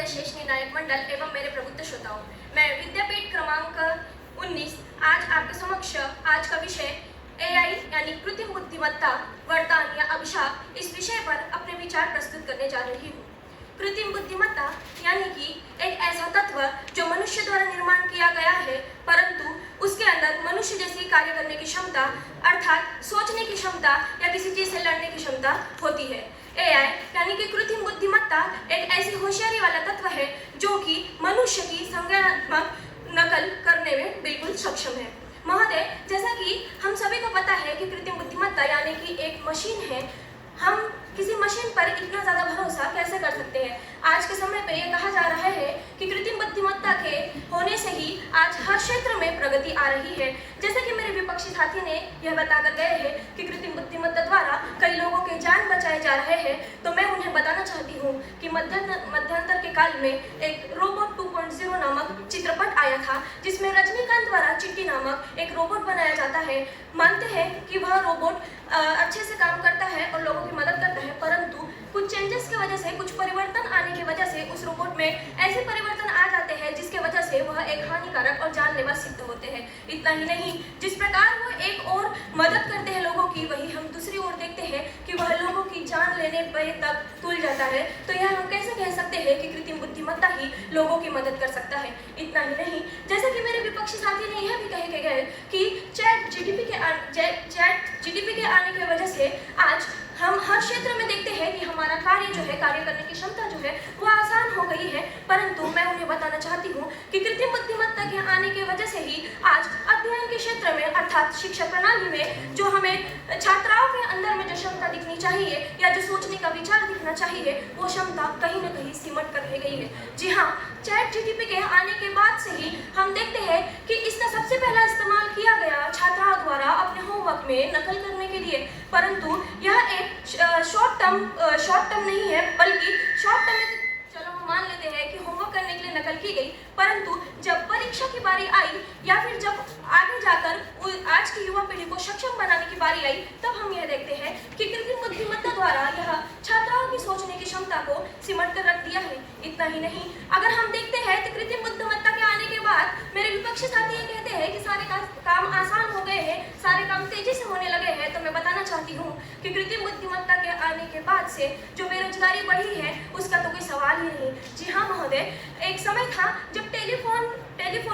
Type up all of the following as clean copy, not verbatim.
शेष निर्णायक मंडल एवं मेरे प्रबुद्ध श्रोताओं, मैं विद्यापीठ क्रमांक 19 आज आपके समक्ष आज का विषय एआई यानी कृत्रिम बुद्धिमत्ता वरदान या अभिशाप इस विषय पर अपने विचार प्रस्तुत करने जा रही हूँ। कृत्रिम बुद्धिमत्ता यानी कि एक ऐसा तत्व जो मनुष्य द्वारा निर्माण किया गया है, परंतु उसके अंदर मनुष्य जैसी कार्य करने की क्षमता अर्थात सोचने की क्षमता या किसी चीज से लड़ने की क्षमता होती है। एआई यानी कि कृत्रिम बुद्धिमत्ता एक ऐसी होशियारी वाला तत्व है जो कि मनुष्य की संज्ञानात्मक नकल करने में बिल्कुल सक्षम है। महोदय, जैसा कि हम सभी को पता है कि कृत्रिम बुद्धिमत्ता यानी कि एक मशीन है। हम किसी मशीन पर इतना ज़्यादा भरोसा कैसे कर सकते हैं? आज के समय पे ये कहा जा रहा है कि कृत्रिम बुद्धिमत्ता के होने से ही आज हर क्षेत्र में प्रगति आ रही है। जैसे कि मेरे विपक्षी साथी ने यह बताकर गए हैं कि कृत्रिम बुद्धिमत्ता द्वारा कई लोगों के जान बचाए जा रहे हैं, तो मैं उन्हें बताना चाहती हूँ कि मध्यांतर के काल में एक रोबोट 2.0 नामक चित्रपट आया था, जिसमें रजनीकांत द्वारा चिट्टी नामक एक रोबोट बनाया जाता है। मानते हैं कि वह रोबोट अच्छे से काम करता है और लोगों की मदद करता है, परंतु कुछ चेंजेस की वजह से, कुछ परिवर्तन आने की वजह से उस रोबोट में ऐसे परिवर्तन आ जाते हैं जिसके वजह से वह एक हानिकारक और जानलेवा सिद्ध होते हैं। इतना ही नहीं, जिस प्रकार वह एक और मदद करते हैं लोगों की, वही हम दूसरी ओर देखते हैं कि वह लोगों की जान लेने पर तक तुल जाता है। तो यह हम कैसे कह सकते हैं कि कृत्रिम बुद्धिमत्ता ही लोगों की मदद कर सकता है? इतना ही नहीं, जैसे कि मेरे विपक्षी साथी ने यह भी कह के गए कि चैट जीटीपी के आने की वजह से आज हम हर क्षेत्र में देखते हैं कि हमारा कार्य जो है, कार्य करने की क्षमता जो है वह आसान हो गई है। परंतु मैं उन्हें बताना चाहती हूँ कि कृत्रिम बुद्धिमत्ता के आने की वजह से ही आज अध्ययन के क्षेत्र में अर्थात शिक्षा प्रणाली में जो हमें छात्राओं के अंदर में जो क्षमता दिखनी चाहिए या जो सोचने का विचार दिखना चाहिए, वो क्षमता कहीं न कहीं सिमट कर रह गई है। जी हाँ, चैट जीटीपी के आने के बाद से ही हम देखते हैं कि इसका सबसे पहला इस्तेमाल किया गया छात्राओं द्वारा अपने होमवर्क में नकल करने के लिए, परंतु यह एक शॉर्ट टर्म नहीं है, बल्कि शॉर्ट टर्म में चलो हम मान लेते हैं कि होमवर्क करने के लिए नकल की गई, परंतु जब परीक्षा की बारी आई या फिर जब आगे जाकर आज की युवा पीढ़ी को सक्षम बनाने की बारी आई, तब हम यह देखते हैं कि कृत्रिम बुद्धिमत्ता द्वारा यह छात्राओं की सोचने की क्षमता को सिमट कर रख दिया है। इतना ही नहीं, अगर हम देखते हैं तो कृत्रिम बुद्धिमत्ता के आने के बाद मेरे विपक्षी साथी ये कहते हैं कि सारे काम आसान हो गए हैं, सारे काम तेजी से होने लगे हैं। तो मैं बताना चाहती हूँ कि कृत्रिम बुद्धिमत्ता के आने के बाद से जो बेरोजगारी बढ़ी है उसका तो कोई सवाल ही नहीं। जी हाँ महोदय, एक समय था जब टेलीफोन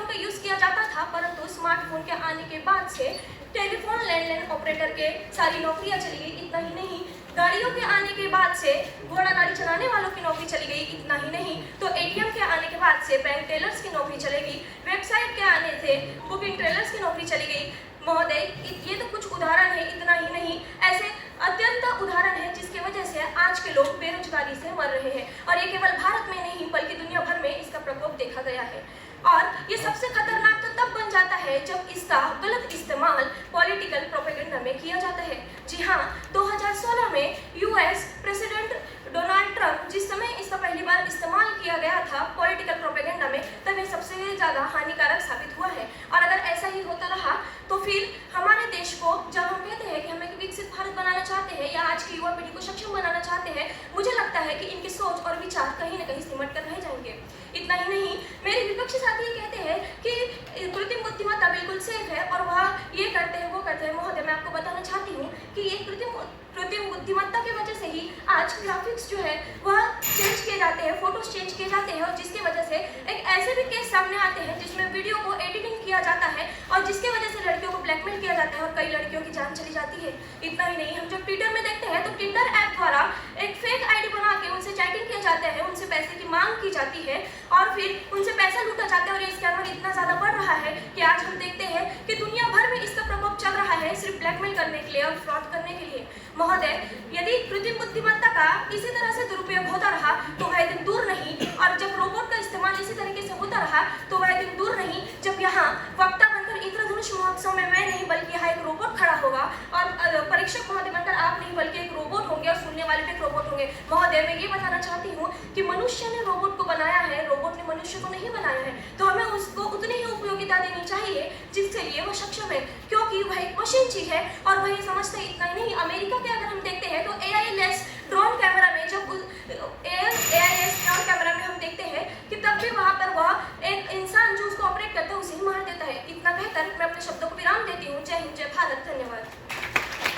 का यूज किया जाता था, परंतु स्मार्टफोन के आने के बाद से टेलीफोन लैंडलाइन ऑपरेटर के सारी नौकरियां चली गई। इतना ही नहीं, गाड़ियों के आने के बाद से घोड़ा गाड़ी चलाने वालों की नौकरी चली गई। इतना ही नहीं, तो एटीएम के आने के बाद से बैंक टेलर्स की नौकरी चलेगी, वेबसाइट के आने से बुकिंग ट्रेलर्स की नौकरी चली गई। महोदय, ये तो कुछ उदाहरण है। इतना ही नहीं, ऐसे अत्यंत उदाहरण है जिसकी वजह से आज के लोग बेरोजगारी से मर रहे हैं, और ये केवल भारत में नहीं बल्कि दुनिया भर में इसका प्रकोप देखा गया है। और ये सबसे खतरनाक तो तब बन जाता है जब इसका गलत इस्तेमाल पॉलिटिकल प्रोपेगेंडा में किया जाता है। जी हाँ, 2016 में यूएस प्रेसिडेंट डोनाल्ड ट्रंप जिस समय इसका पहली बार इस्तेमाल किया गया था पॉलिटिकल प्रोपेगेंडा में, तब ये सबसे ज़्यादा हानिकारक साबित हुआ है। और अगर ऐसा ही होता रहा तो फिर हमारे देश को, जब हम कहते हैं कि हम एक विकसित भारत बनाना चाहते हैं या आज की युवा पीढ़ी को सक्षम बनाना चाहते हैं, मुझे लगता है कि इनकी सोच और विचार कहीं न कहीं सिमट कर रह जाएंगे। इतना ही नहीं, मेरे विपक्षी साथी ये कहते हैं कि कृत्रिम बुद्धिमत्ता बिल्कुल सेफ है और वह ये करते हैं वो करते हैं। महोदय, मैं आपको बताना चाहती हूँ कि ये कृत्रिम बुद्धिमत्ता की वजह से ही आज ग्राफिक्स जो है वह चेंज किए जाते हैं, फोटोज चेंज किए जाते हैं, और जिसकी वजह से एक ऐसे भी केस सामने आते हैं जिसमें वीडियो को एडिटिंग किया जाता है और जिसकी वजह से लड़कियों को ब्लैकमेल किया जाता है और कई लड़कियों की जान चली जाती है। इतना ही नहीं, हम जब ट्विटर में देखते हैं तो टिंडर ऐप द्वारा एक फेक आईडी बना के उनसे चैटिंग किया जाता है, उनसे पैसे की मांग की जाती है और फिर उनसे पैसा लूटा जाता है। और ये स्कैमर इतना ज़्यादा बढ़ रहा है कि आज हम देखते हैं कि दुनिया भर में इसका प्रकोप चल रहा है, सिर्फ ब्लैकमेल करने के लिए और फ्रॉड करने के लिए। महोदय, यदि कृत्रिम बुद्धिमत्ता का इसी तरह से दुरुपयोग होता रहा तो वह दिन दूर नहीं, और जब रोबोट का इस्तेमाल इसी तरीके से होता रहा तो वह दिन दूर नहीं जब यहाँ वक्ता बनकर इंद्रधनुष महोत्सव में मैं नहीं बल्कि यहाँ एक रोबोट खड़ा होगा और परीक्षक महोदय बनकर आप नहीं बल्कि एक रोबोट होंगे और सुनने वाले भी एक रोबोट होंगे। महोदय, मैं ये बताना चाहती हूँ कि मनुष्य ने रोबोट को बनाया है, रोबोट ने मनुष्य को नहीं बनाया है, तो हमें उसको उतनी ही उपयोगिता देनी चाहिए जिसके लिए वह सक्षम है, क्योंकि वह एक मशीन चीज है और वह ये समझते इतना ही नहीं। अमेरिका के अगर हम देखते हैं तो एआई लेस ड्रोन कैमरा में जब एआई लेस ड्रोन कैमरा में हम देखते हैं स्वागत, धन्यवाद.